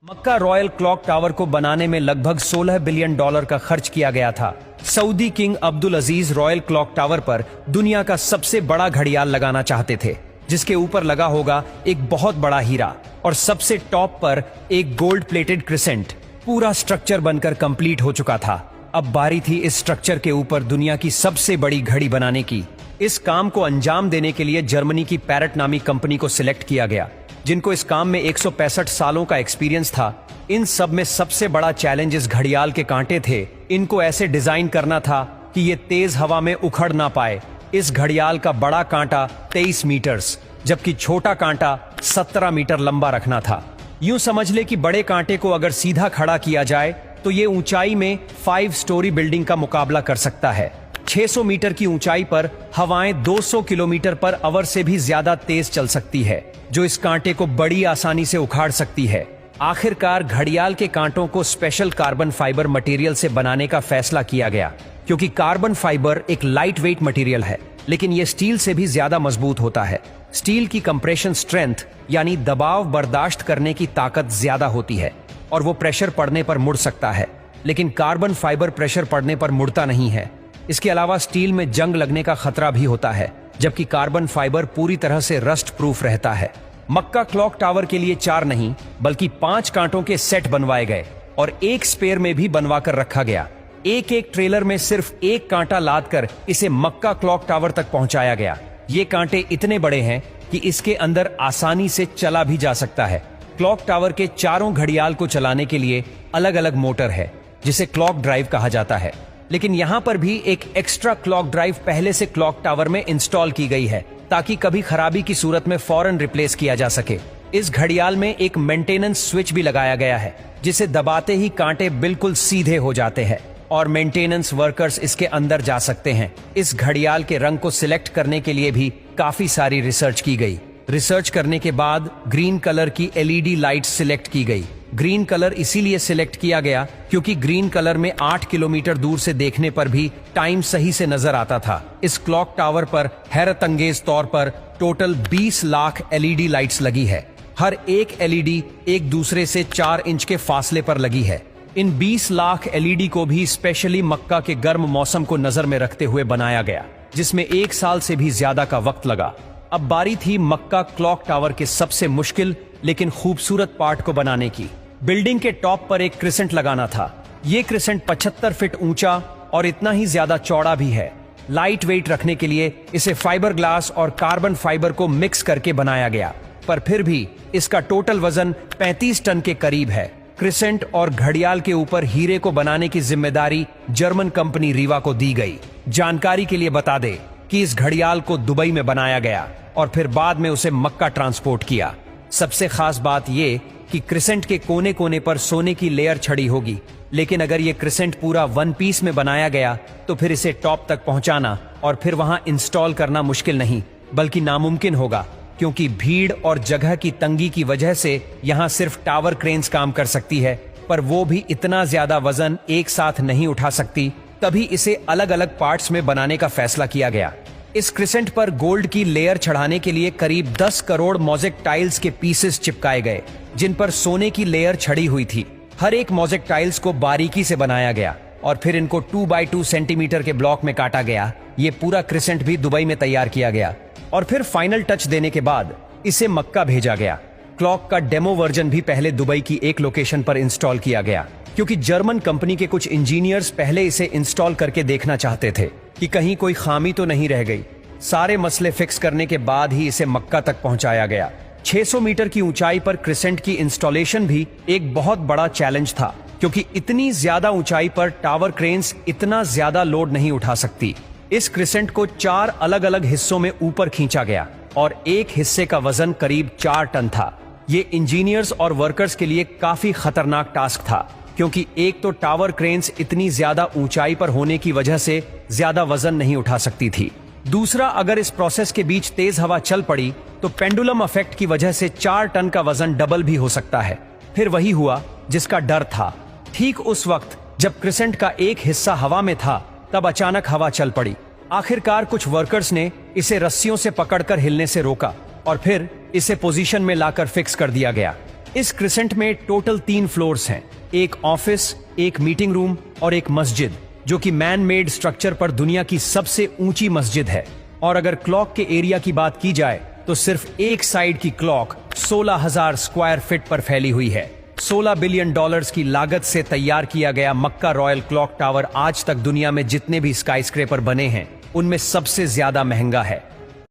मक्का royal clock tower को बनाने में लगभग $16 बिलियन का खर्च किया गया था। सऊदी किंग अब्दुल अजीज रॉयल क्लॉक टावर पर दुनिया का सबसे बड़ा घड़ियाल लगाना चाहते थे, जिसके ऊपर लगा होगा एक बहुत बड़ा हीरा और सबसे टॉप पर एक गोल्ड प्लेटेड क्रिसेंट। पूरा स्ट्रक्चर बनकर कंप्लीट हो चुका था। अब बारी थी इस स्ट्रक्चर के ऊपर दुनिया की सबसे बड़ी घड़ी बनाने की। इस काम को अंजाम देने के लिए जर्मनी की पैरेट नामी कंपनी को सिलेक्ट किया गया, जिनको इस काम में 165 सालों का एक्सपीरियंस था। इन सब में सबसे बड़ा चैलेंज इस घड़ियाल के कांटे थे। इनको ऐसे डिजाइन करना था कि ये तेज हवा में उखड़ ना पाए। इस घड़ियाल का बड़ा कांटा 23 मीटर्स जबकि छोटा कांटा 17 मीटर लंबा रखना था। यूं समझ ले कि बड़े कांटे को अगर सीधा खड़ा किया जाए तो ये ऊंचाई में 5 स्टोरी बिल्डिंग का मुकाबला कर सकता है। 600 मीटर की ऊंचाई पर हवाएं 200 किलोमीटर पर आवर से भी ज्यादा तेज चल सकती है, जो इस कांटे को बड़ी आसानी से उखाड़ सकती है। आखिरकार घड़ियाल के कांटों को स्पेशल कार्बन फाइबर मटेरियल से बनाने का फैसला किया गया, क्योंकि कार्बन फाइबर एक लाइट वेट मटेरियल है, लेकिन यह स्टील से भी ज्यादा मजबूत होता है। स्टील की कंप्रेशन स्ट्रेंथ यानी दबाव बर्दाश्त करने की ताकत ज्यादा होती है और वो प्रेशर पड़ने पर मुड़ सकता है, लेकिन कार्बन फाइबर प्रेशर पड़ने पर मुड़ता नहीं है। इसके अलावा स्टील में जंग लगने का खतरा भी होता है, जबकि कार्बन फाइबर पूरी तरह से रस्ट प्रूफ रहता है। मक्का क्लॉक टावर के लिए 4 नहीं बल्कि 5 कांटों के सेट बनवाए गए और एक स्पेयर में भी बनवा कर रखा गया। एक एक ट्रेलर में सिर्फ एक कांटा लाद कर इसे मक्का क्लॉक टावर तक पहुंचाया गया। ये कांटे इतने बड़े हैं कि इसके अंदर आसानी से चला भी जा सकता है। क्लॉक टावर के चारों घड़ियाल को चलाने के लिए अलग अलग मोटर है, जिसे क्लॉक ड्राइव कहा जाता है, लेकिन यहां पर भी एक एक्स्ट्रा क्लॉक ड्राइव पहले से क्लॉक टावर में इंस्टॉल की गई है, ताकि कभी खराबी की सूरत में फौरन रिप्लेस किया जा सके। इस घड़ियाल में एक मेंटेनेंस स्विच भी लगाया गया है, जिसे दबाते ही कांटे बिल्कुल सीधे हो जाते हैं और मेंटेनेंस वर्कर्स इसके अंदर जा सकते हैं। इस घड़ियाल के रंग को सिलेक्ट करने के लिए भी काफी सारी रिसर्च की गई। रिसर्च करने के बाद ग्रीन कलर की LED लाइट सिलेक्ट की गई। ग्रीन कलर इसीलिए सिलेक्ट किया गया क्योंकि ग्रीन कलर में 8 किलोमीटर दूर से देखने पर भी टाइम सही से नजर आता था। इस क्लॉक टावर पर हैरत अंगेज तौर पर टोटल 20 लाख LED लाइट्स लगी है। हर एक LED एक दूसरे से 4 इंच के फासले पर लगी है। इन 20 लाख LED को भी स्पेशली मक्का के गर्म मौसम को नजर में रखते हुए बनाया गया, जिसमें 1 साल से भी ज्यादा का वक्त लगा। अब बारी थी मक्का क्लॉक टावर के सबसे मुश्किल लेकिन खूबसूरत पार्ट को बनाने की। बिल्डिंग के टॉप पर एक क्रिसेंट लगाना था। ये क्रिसेंट 75 फीट ऊंचा और इतना ही ज्यादा चौड़ा भी है। लाइट वेट रखने के लिए इसे फाइबर ग्लास और कार्बन फाइबर को मिक्स करके बनाया गया, पर फिर भी इसका टोटल वजन 35 टन के करीब है। क्रिसेंट और घड़ियाल के ऊपर हीरे को बनाने की जिम्मेदारी जर्मन कंपनी रीवा को दी गई। जानकारी के लिए बता दे कि इस घड़ियाल को दुबई में बनाया गया और फिर बाद में उसे मक्का ट्रांसपोर्ट किया। सबसे खास बात यह कि क्रिसेंट के कोने कोने पर सोने की लेयर छड़ी होगी, लेकिन अगर ये क्रिसेंट पूरा 1 पीस में बनाया गया तो फिर इसे टॉप तक पहुंचाना और फिर वहां इंस्टॉल करना मुश्किल नहीं बल्कि नामुमकिन होगा, क्योंकि भीड़ और जगह की तंगी की वजह से यहां सिर्फ टावर क्रेन्स काम कर सकती है, पर वो भी इतना ज्यादा वजन एक साथ नहीं उठा सकती। तभी इसे अलग अलग पार्ट्स में बनाने का फैसला किया गया। इस क्रिसेंट पर गोल्ड की लेयर चढ़ाने के लिए करीब 10 करोड़ मोज़ेक टाइल्स के पीसेस चिपकाए गए, जिन पर सोने की लेयर छड़ी हुई थी। हर एक मोज़ेक टाइल्स को बारीकी से बनाया गया और फिर इनको 2 बाई 2 सेंटीमीटर के ब्लॉक में काटा गया। ये पूरा क्रिसेंट भी दुबई में तैयार किया गया और फिर फाइनल टच देने के बाद इसे मक्का भेजा गया। क्लॉक का डेमो वर्जन भी पहले दुबई की एक लोकेशन पर इंस्टॉल किया गया, क्योंकि जर्मन कंपनी के कुछ इंजीनियर्स पहले इसे इंस्टॉल करके देखना चाहते थे कि कहीं कोई खामी तो नहीं रह गई। सारे मसले फिक्स करने के बाद ही इसे मक्का तक पहुंचाया गया। 600 मीटर की ऊंचाई पर क्रिसेंट की इंस्टॉलेशन भी एक बहुत बड़ा चैलेंज था, क्योंकि इतनी ज्यादा ऊंचाई पर टावर क्रेन्स इतना ज्यादा लोड नहीं उठा सकती। इस क्रिसेंट को 4 अलग अलग हिस्सों में ऊपर खींचा गया और एक हिस्से का वजन करीब 4 टन था। ये इंजीनियर्स और वर्कर्स के लिए काफी खतरनाक टास्क था, क्योंकि एक तो टावर क्रेन्स इतनी ज्यादा ऊंचाई पर होने की वजह से ज्यादा वजन नहीं उठा सकती थी। दूसरा, अगर इस प्रोसेस के बीच तेज हवा चल पड़ी तो पेंडुलम इफेक्ट की वजह से 4 टन का वजन डबल भी हो सकता है। फिर वही हुआ जिसका डर था। ठीक उस वक्त जब क्रिसेंट का एक हिस्सा हवा में था, तब अचानक हवा चल पड़ी। आखिरकार कुछ वर्कर्स ने इसे रस्सियों से पकड़कर हिलने से रोका और फिर इसे पोजीशन में लाकर फिक्स कर दिया गया। इस क्रिसेंट में टोटल 3 फ्लोर्स हैं, एक ऑफिस, एक मीटिंग रूम और एक मस्जिद, जो कि मैन मेड स्ट्रक्चर पर दुनिया की सबसे ऊंची मस्जिद है। और अगर क्लॉक के एरिया की बात की जाए तो सिर्फ एक साइड की क्लॉक 16,000 स्क्वायर फीट पर फैली हुई है। $16 बिलियन की लागत से तैयार किया गया मक्का रॉयल क्लॉक टावर आज तक दुनिया में जितने भी स्काईस्क्रेपर बने हैं उनमें सबसे ज्यादा महंगा है।